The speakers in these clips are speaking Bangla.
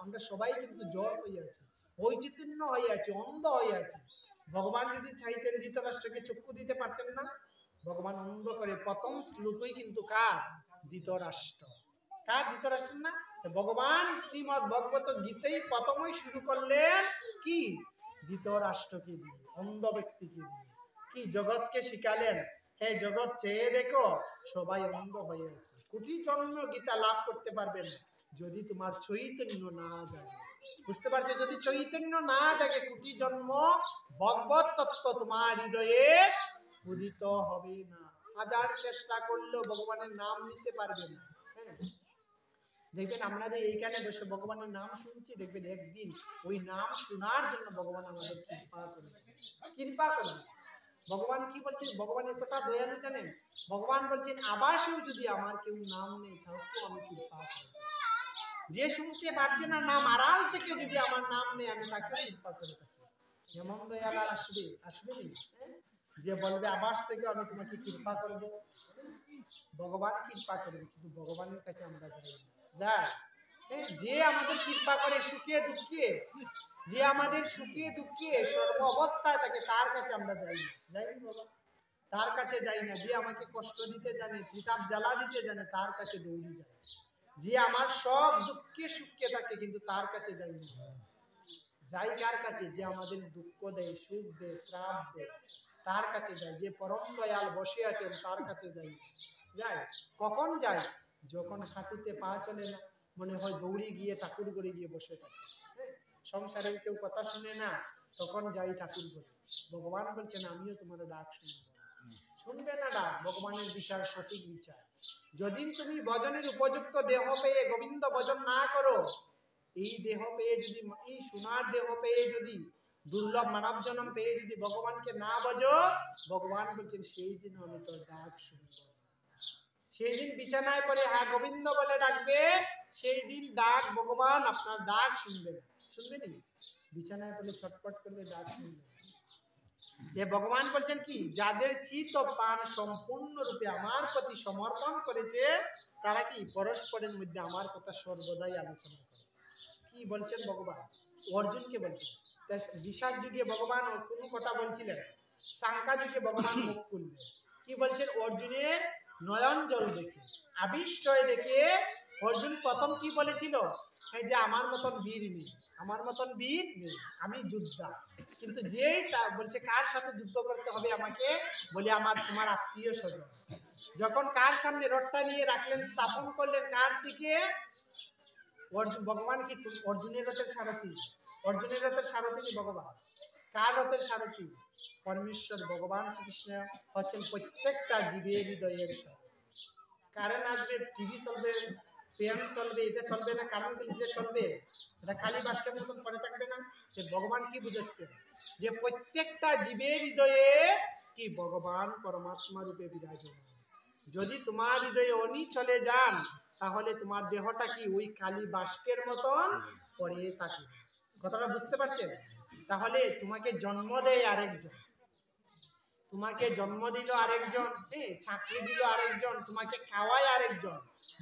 আমরা সবাই কিন্তু জড় হয়ে আছি, বৈচিত্র্য হয়ে আছে, অন্ধ হয়ে আছে। ভগবান যদি চাইতেন ধৃতরাষ্ট্রকে চক্ষু দিতে পারতেন না? ভগবান অন্ধ করে প্রথম শ্লোকই কিন্তু কার? ধৃতরাষ্ট্র। কার? ধৃতরাষ্ট্র না? ভগবান শ্রীমদ্ ভগবত গীতায় প্রথমেই শুরু করলেন কি? ধৃতরাষ্ট্রকে দিয়ে, অন্ধ ব্যক্তিকে দিয়ে। কি জগৎকে শিখালেন, হে জগৎ চেয়ে দেখো সবাই অন্ধ হয়ে আছে, কোটি জন্ম গীতা লাভ করতে পারবে না যদি তোমার চৈতন্য না জাগে। বুঝতে পারছো? যদি চৈতন্য না জাগে, কোটি জন্ম ভগবত তত্ত্ব তোমার হৃদয়ে উদিত হবে না। হাজার চেষ্টা করলেও ভগবানের নাম নিতে পারবে না। হ্যাঁ, দেখবেন আমরা যে এইখানে বসে ভগবানের নাম শুনছি, দেখবেন একদিন ওই নাম শোনার জন্য ভগবান আমাদের কৃপা করবে, কৃপা করবে। ভগবান কি বলছেন? ভগবান এতটা দয়ালু জানেন, ভগবান বলছেন আবাসেও যদি আমার কেউ নাম নেই তাহলেও আমি কৃপা করব। যে শুনতে পারছে না নাম, আড়াল থেকে যদি আমার নাম নেই, আমি তাকে কৃপা করে থাকি। যেমন দয়াল আর আসবে, আসবে নি? যে বলবে আবাস থেকে আমি তোমাকে কৃপা করবো, ভগবান কৃপা করবে, কিন্তু ভগবানের কাছে আমরা যাই না। যাই? যে আমাদের কৃপা করে সুখে দুঃখে, যে আমাদের সুখে দুঃখে সর্ব অবস্থায় থাকে, তার কাছে আমরা যাই না। যাই না বাবা? তার কাছে যাই না। যে আমাকে কষ্ট দিতে জানে, চিতাপ জ্বালা দিতে জানে, তার কাছে দৌড়ি যায়। যে আমার সব দুঃখে সুখে থাকে, কিন্তু তার কাছে যাই না। যাই কার কাছে? যে আমাদের দুঃখ দেয়, সুখ দেয়, শ্রাপ দেয়, তার কাছে যাই। যে পরম দয়াল বসে আছেন, তার কাছে যাই। যাই কখন যাই? যখন হাঁটুতে পা চলে না, মনে হয় দৌড়ে গিয়ে ঠাকুর ঘরে গিয়ে বসে থাকে। সংসারের কেউ কথা শুনে না, তখন যাই ঠাকুর ঘরে। ভগবান বলছেন আমিও তোমার ডাক শুনবো। শুনবে না ডাক? ভগবানের বিচার সঠিক বিচার। যদি তুমি ভজনের উপযুক্ত দেহ পেয়ে গোবিন্দ ভজন না করো, এই দেহ পেয়ে যদি, এই সোনার দেহ পেয়ে যদি, দুর্লভ মানব জন্ম পেয়ে যদি ভগবানকে না ভজো, ভগবান বলছেন সেই দিন আমি তোর ডাক শুনবো। সেই দিন বিছানায় পড়ে হ্যাঁ গোবিন্দ বলে ডাকবে, সেই দিন ডাক ভগবান আপনার ডাক শুনবে না। শুনবে নি? বিছানায় পড়ে ছটফট করলে ডাক শুনবে। যে ভগবান বলছেন কি, যাদের চিত্ত প্রাণ সম্পূর্ণরূপে আমার প্রতি সমর্পণ করেছে, তারা কি পরস্পরের মধ্যে আমার কথা সর্বদাই আলোচনা করে। কি বলছেন ভগবান? অর্জুনকে বলছেন। বিষাদ যুগে ভগবান কোনো কথা বলছিলেন, সাংখ্যা যুগে ভগবান মুখ খুললেন। কি বলছেন? অর্জুনের নয়ন জল দেখে, আবিষ্টয় দেখে অর্জুন প্রথম কি বলেছিল? যে আমার মতন বীর নেই, আমার মতন বীর নেই, আমি যোদ্ধা। কিন্তু যেই তা বলছে কার সাথে যুদ্ধ করতে হবে আমাকে, বলে আমার তোমার আত্মীয় স্বজন। যখন কার সামনে রথটা নিয়ে রাখলেন, স্থাপন করলেন, কার দিকে? ভগবান কি অর্জুনের রথের সারথি? অর্জুনের রথের সারথি ভগবান। কার রথের সারথি? পরমেশ্বর ভগবান শ্রীকৃষ্ণ হচ্ছেন প্রত্যেকটা জীবের হৃদয়ের সারথি। কারেন্ট আসবে, টিভি চলবে, ফ্যান চলবে, এটা চলবে না, কারেন্ট এটা চলবে, এটা খালি বাস্কের মতন পড়ে থাকবে না। সে ভগবান কি বুঝাচ্ছে? যে প্রত্যেকটা জীবের হৃদয়ে কি ভগবান পরমাত্মা রূপে বিরাজমান। যদি তোমার হৃদয়ে উনি চলে যান, তাহলে তোমার দেহটা কি ওই খালি বাস্কের মতন পড়ে থাকে। কথাটা বুঝতে পারছেন? তাহলে তোমাকে জন্ম দেয় আরেকজন, তোমাকে জন্ম দিল আরেকজন, চাকরি দিল আরেকজন, তোমাকে খাওয়ায় আরেকজন,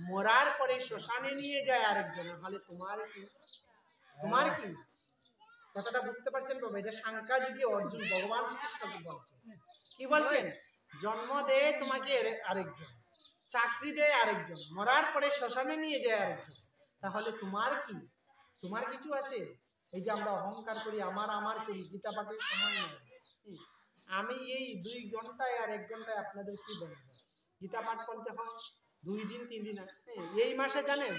মরার পরে শ্মশানে নিয়ে যায় আরেকজন। তাহলে তোমার কি? তোমার কি? কথাটা বুঝতে পারছেন বাবা? এটা সাংখ্যা যুগে অর্জুন ভগবান শ্রীকৃষ্ণকে বলছেন। কি বলছেন? জন্ম দেয় তোমাকে আরেকজন, চাকরি দেয় আরেকজন, মরার পরে শ্মশানে নিয়ে যায় আরেকজন। তাহলে তোমার কি? তোমার কিছু আছে? এই যে আমরা অহংকার করি, আমার আমার করি, গীতা পাঠের সময় নয়। আমি এই 2 ঘন্টায় আর 1 ঘন্টায় আপনাদের কি বলবো? গীতা পাঠ করতে হয় 2 দিন 3 দিন। এই মাসে জানেন,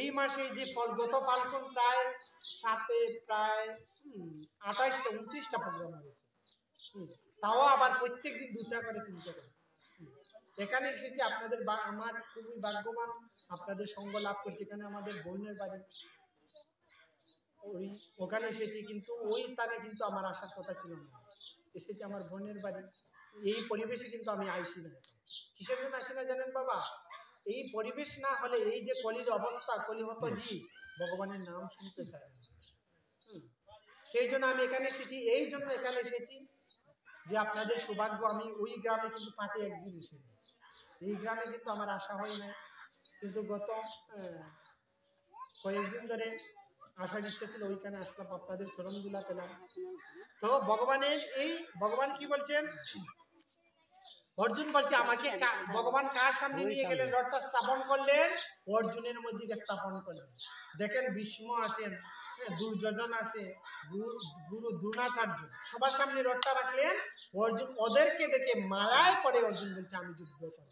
এই মাসে যে গত ফাল্গুন প্রায় সাথে প্রায় 28টা 29টা প্রোগ্রাম হয়েছে। তাও আবার প্রত্যেক দিন 2টা করে 3টা করে। এখানে এসেছি আপনাদের, আমার খুবই ভাগ্যবান, আপনাদের সঙ্গ লাভ করছি। এখানে আমাদের বোনের বাড়ি, ওখানে এসেছি, কিন্তু ওই স্থানে কিন্তু আমার আসার কথা ছিল না। এসেছি আমার বোনের বাড়ি, এই পরিবেশে কিন্তু আমি আইসি না। কিসের জন্য আসি না জানেন বাবা? এই পরিবেশ না হলে, এই যে কলির অবস্থা, কলিহত জীব ভগবানের নাম শুনতে চায় না। সেই জন্য আমি এখানে এসেছি। এই জন্য এখানে এসেছি যে আপনাদের সৌভাগ্য, আমি ওই গ্রামে কিন্তু পাটে একদিন এসেছি, এই গ্রামে কিন্তু আমার আশা হয় না। কিন্তু গত কয়েকদিন ধরে আসার ইচ্ছা ছিল, ওইখানে আসলাম, আপনাদের চরণ দুলা পেলাম। তো ভগবানের এই ভগবান কি বলছেন, অর্জুন বলছে আমাকে ভগবান কার সামনে নিয়ে গেলেন, রথটা স্থাপন করলেন, অর্জুনের মধ্যে স্থাপন করলেন। দেখেন ভীষ্ম আছেন, দুর্যোধন আছে, গুরু দ্রোণাচার্য, সবার সামনে রথটা রাখলেন। অর্জুন ওদেরকে দেখে মারায় পরে অর্জুন বলছে আমি যুদ্ধ করব।